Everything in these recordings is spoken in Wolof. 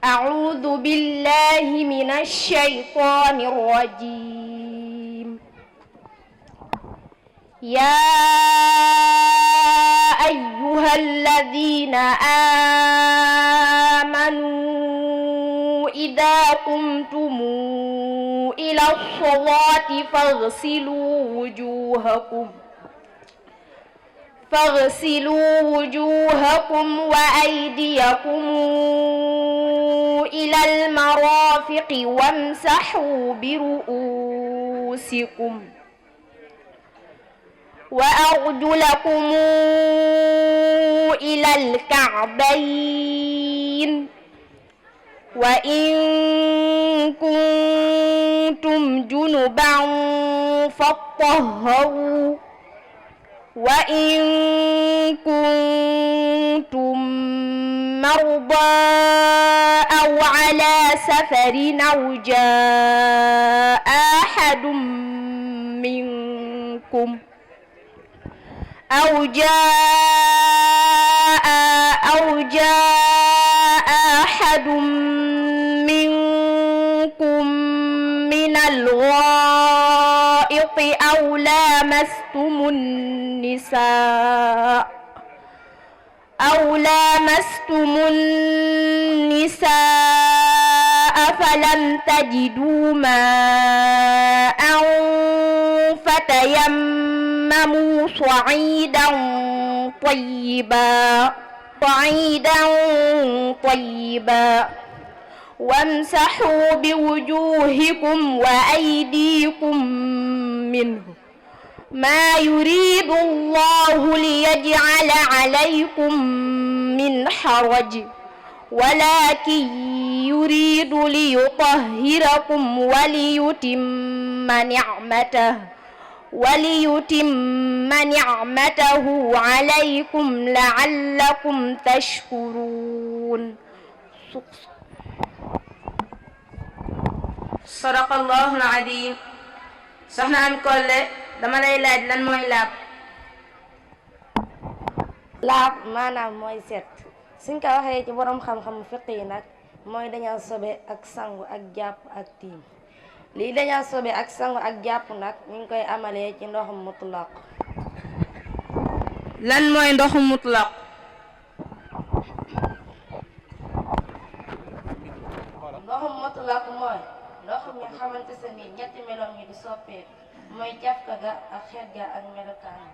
أعوذ بالله من الشيطان الرجيم. يا أيها الذين آمنوا إذا قمتم إلى الصلاة فاغسلوا وجوهكم وأيديكم إلى المرافق وامسحوا برؤوسكم وأرجلكم إلى الكعبين وإن كنتم جنبا فاطهروا وإن كنتم مرضى أو على سفر أو جاء أحد منكم من الغائط أو لامستم النساء فلم تجدوا ماء فتيمموا صعيدا طيبا وامسحوا بوجوهكم وأيديكم منه ما يريد الله ليجعل عليكم من حرج ولكن يريد ليطهركم وليتم نعمته عليكم لعلكم تشكرون. Sadaqallahul Adim. Soxna Ami Collé dama lay laaj lan mooy laab. laab maanaam mooy set suñ ko waxee ci borom xam-xam fiq yi nag mooy dañoo sobe ak sangu ak jàpp ak tiim lii dañoo sobe ak sangu ak jàpp nag ñu ngi koy amalee ci ndoxum mutlaq. lan mooy ndoxum mutlaq. ndoxum mutlaq mooy ndox mi xamante sa nit ñetti meloom yi di soppeeku mooy jàfka ga ak xeet ga ak melokaan.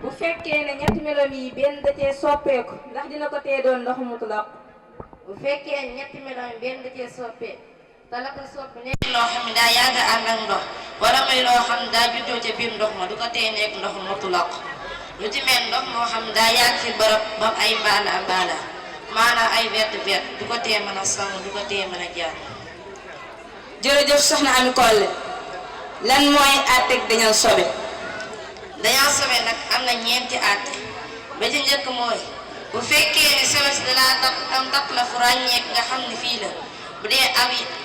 bu fekkee ne ñetti meloom yi benn da cee soppeeku ndax dina ko tee doon ndoxum mutlaq. bu fekkee ñetti meloom yi benn da cee soppeeku te la ko soppi nekk loo xam ne daa yàgg ànd ak ndox wala muy loo xam ne daa juddoo ca biir ndox ma du ko tee nekk ndoxum mutlaq. lu ci mel ndox moo xam ne daa yàgg ci bërëb ba ay mbaala maanaam ay vert du ko tee mën a sangu du ko tee mën a jaar. jërëjëf soxna Ami Collé lan mooy àtteeg dañoo sobe. dañoo sobe nag am na ñeenti àtte ba ci njëkk mooy bu fekkee ne sobe si dalaa takk la fu ràññeek nga xam ne fii la bu dee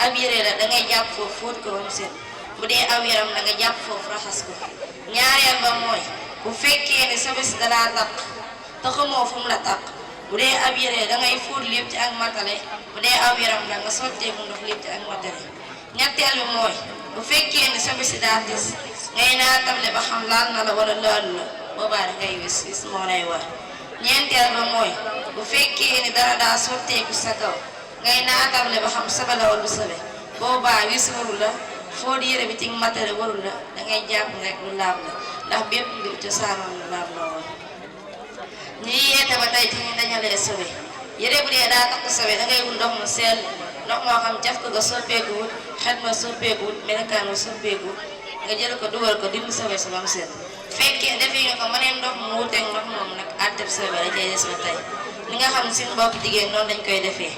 ab yére la da ngay jàpp foofu fóot ko ba mu set bu dee aw yaram la nga jàpp foofu raxas ko. ñaareel ba mooy bu fekkee ne sobe si dalaa takk te xamoo fu mu la takk bu dee ab yére da ngay fóot lépp ci ak matale bu dee aw yaram la nga sotteeku ndox lépp ci ak matale. ñetteel bi mooy bu fekkee ne sobe si daa tis ngay naatable ba xam laal na la wala laalu la boobaa da ngay wis moo lay war. ñeenteel ba mooy bu fekkee ne dara daa sotteeku sa kaw ngay naatable ba xam sobe la wala du sobe boobaa wis warul la fóot yére bi ci matale warul la da ngay jàpp rek lu laab la ndax bépp mbir cosaanam lu laab la woon. ñuy yeete ba tey ci ñu dañalee sobe yére bu dee daa takk sobe da ngay wut ndox mu sell ndox moo xam jaf ko nga soppeekuwut xet ma soppeekuwut melokaan ma soppeekuwut nga jël ko dugal ko dindi sobe sa ba mu set. fekkee defee nga ko mëneen ndox mu wuuteeg ndox moom nag àtteb sobe da cay des ba tey li nga xam ne suñu mbokk jigéen noonu dañ koy defee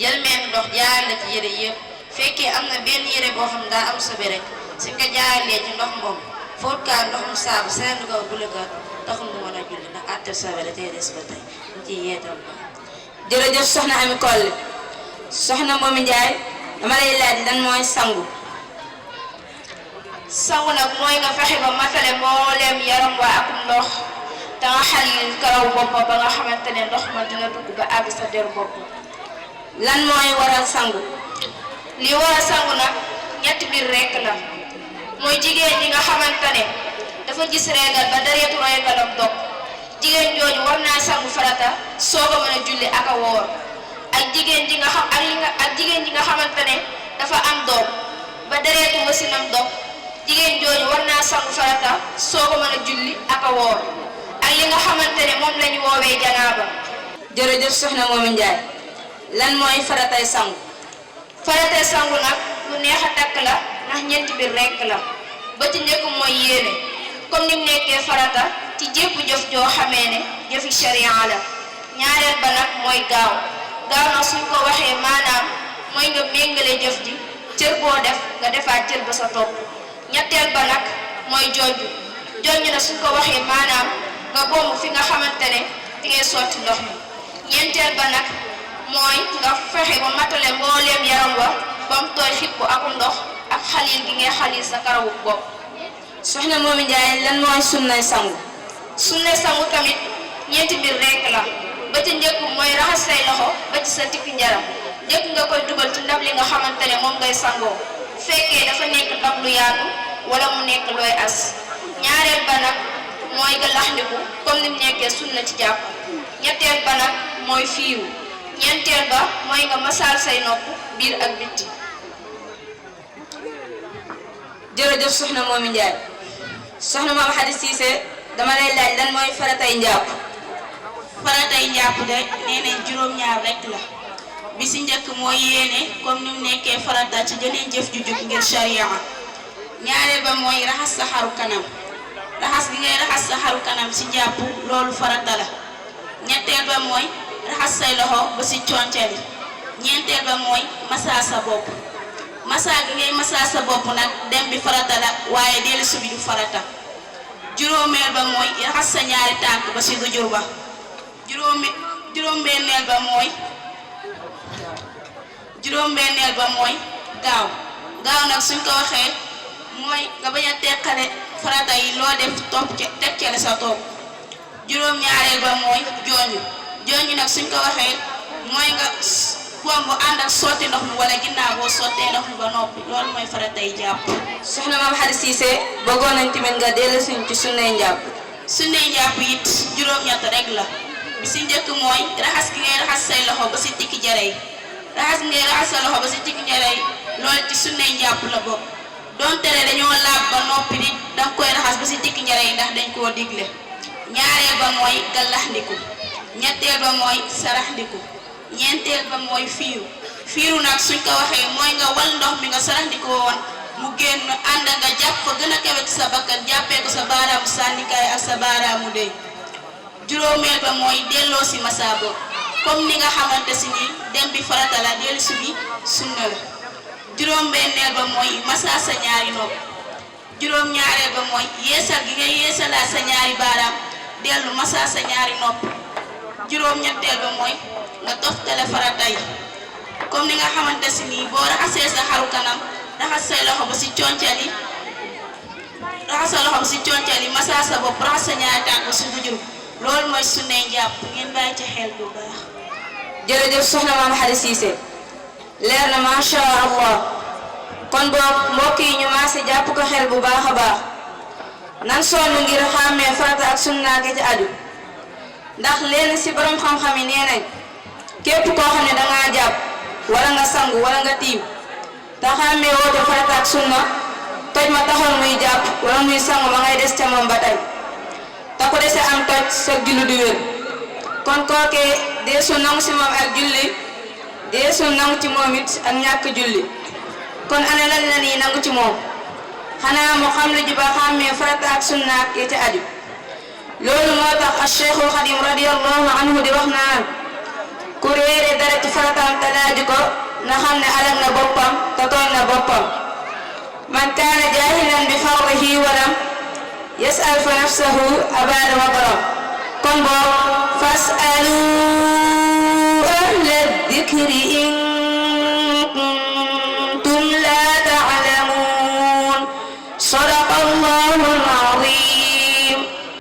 jël meen ndox jaarale ci yére yëpp fekkee am na benn yére boo xam daa am sobe rek suñ ko jaaralee ci ndox moom fóot kaa ndox mu saabu seen ko bulakat taxul mu mën a julli ndax àtteb sobe da cay des ba tey ñu ciy yeetal ko. jërëjëf soxna Ami Collé soxna Momi Ndiaye dama lay laaj lan mooy sangu. sangu nag mooy nga fexe ba matale mbooleem yaram waa akum ndox te nga xalil karaw bopp ba nga xamante ne ndox ma dina dugg ba àgg sa der bopp lan mooy waral sangu. li war a sangu nag ñetti mbir rekk la mooy jigéen ñi nga xamante ne dafa gis reegal ba dareetu reegalam dog jigéen jooju war naa sangu farata soog a mën a julli ak a woor ak jigéen ji nga xamante ne dafa am doom ba dareetu wasinam dog jigéen jooju war naa sangu farata soog a mën a julli ak a woor ak li nga xamante ne moom lañu woowee janaaba. jërëjëf soxna Momy Ndiaye lan mooy faratay sangu. faratay sangu nag lu neex a takk la ndax ñeenti mbir rekk la ba ci njëkk mooy yéene comme ni mu nekkee farata ci jépp jëf joo xamee ne jëfi sharia la ñaareel ba nag mooy gaaw nag suñ ko waxee maanaam mooy nga méngale jëf ji cër boo def nga defaat cër ba sa topp ñetteel ba nag mooy jojju na suñ ko waxee maanaam nga bomb fi nga xamante ne fi ngay sotti ndox mi ñeenteel ba nag mooy nga fexe ba matale mbooleem yaram wa ba mu tooy xipp ak ndox ak xalil gi ngay xalil sa karawu bopp. soxna Momy Ndiaye lan mooy sunnay sangu. sunnay sangu tamit ñeenti mbir rekk la ba ci njëkk mooy raxas say loxo ba ci sa tikki njaram njëkk nga koy dugal ci ndab li nga xamante ne moom ngay sangoo fekkee dafa nekk ndab lu yaatu wala mu nekk looy as ñaareel ba nag mooy nga laxndiku comme ni mu nekkee sunna ci jàpp ñetteel ba nag mooy fiiru ñeenteel ba mooy nga masaal say nopp biir ak bitti. jërëjëf soxna Momy Ndiaye soxna Mame Khady Cissé dama lay laaj lan mooy faratay njàpp. faratay njàpp de nee nañ juróom-ñaar rekk la bi si njëkk mooy yéene comme ni mu nekkee farata ci jeneen jëf ju jug ngir sharia ñaareel ba mooy raxas sa xaru kanam raxas gi ngay raxas sa xaru kanam si njàpp loolu farata la ñetteel ba mooy raxas say loxo ba si concali ñeenteel ba mooy masaa sa bopp masaa gi ngay masaa sa bopp nag dem bi farata la waaye dellusi bi du farata juróomeel ba mooy raxas sa ñaari tànk ba si dujur ba juróom-benneel ba mooy gaaw nag suñ ko waxee mooy nga bañ a teqale farata yi loo def topp tekkale sa topp juróom-ñaareel ba mooy jooñu nag suñ ko waxee mooy nga bomb ànd ak sotti ndox mi wala ginnaaw boo sottee ndox mi ba noppi loolu mooy faratay jàpp. soxna Mame Khady Cissé bëggoon nañ tamit nga dellu suñ ci sunnay njàpp. sunnay njàpp it juróom-ñett rek la bi si njëkk mooy raxas gi ngay raxas say loxo ba si tikki jare yi raxas ngay raxas sa loxo ba si tikki jare yi loolu ci sunnay njàpp la bokk donte ne dañoo laab ba noppi di danga koy raxas ba si tikki jare yi ndax dañ koo digle ñaareel ba mooy gallaxndiku ñetteel ba mooy saraxndiku ñeenteel ba mooy fiiru nag suñ ko waxee mooy nga wal ndox mi nga saraxndiku woon mu génn ànd nga jàpp fa gën a kawe ci sa bakkan jàppee ko sa baaraamu sànnikaay ak sa baaraamu déy juróomeel ba mooy delloo si masaa bopp comme ni nga xamante si ni dem bi farata la dellu si bi sunna la juróom-benneel ba mooy masaa sa ñaari nopp juróom-ñaareel ba mooy yeesal gi nga yeesalaat sa ñaari baaraam dellu masaa sa ñaari nopp juróom-ñetteel ba mooy nga toftale farata yi comme ni nga xamante si nii boo raxasee sa xaru kanam raxas say loxo ba si concali masaa sa bopp raxas sa ñaari tànk ba si dujur loolu mooy sunnay njàpp ngeen bàyyi ci xel bu baax. jërëjëf soxna Mame Khady Cissé leer na macha allah kon boog mbokk yi ñu maase jàpp ko xel bu baax a baax nan sonn ngir xàmmee farata ak sunna ga ci aju ndax leen si borom xam-xam yi nee nañ képp koo xam ne dangaa jàpp wala nga sangu wala nga tiim te xàmmee woote farata ak sunna toj ma taxoon muy jàpp wala muy sangu ma ngay des ca moom ba tey te ku dese am toj sa julli du wér kon kookee deesu nangu si moom ak julli deesu nangu ci moom it ak ñàkk julli kon ana lan la nii nangu ci moom xanaa mu xam lu juba xàmmee farata ak sunna ak yi ci aju loolu moo tax ak Cheikhul Xadim radiyallahu anhu di wax naan ku réere dara ci farataam te laaju ko na xam ne alag na boppam te tooñ na boppam man kaana jaahilan bi fardihi walam yas'al fa nafsahu abada wa daram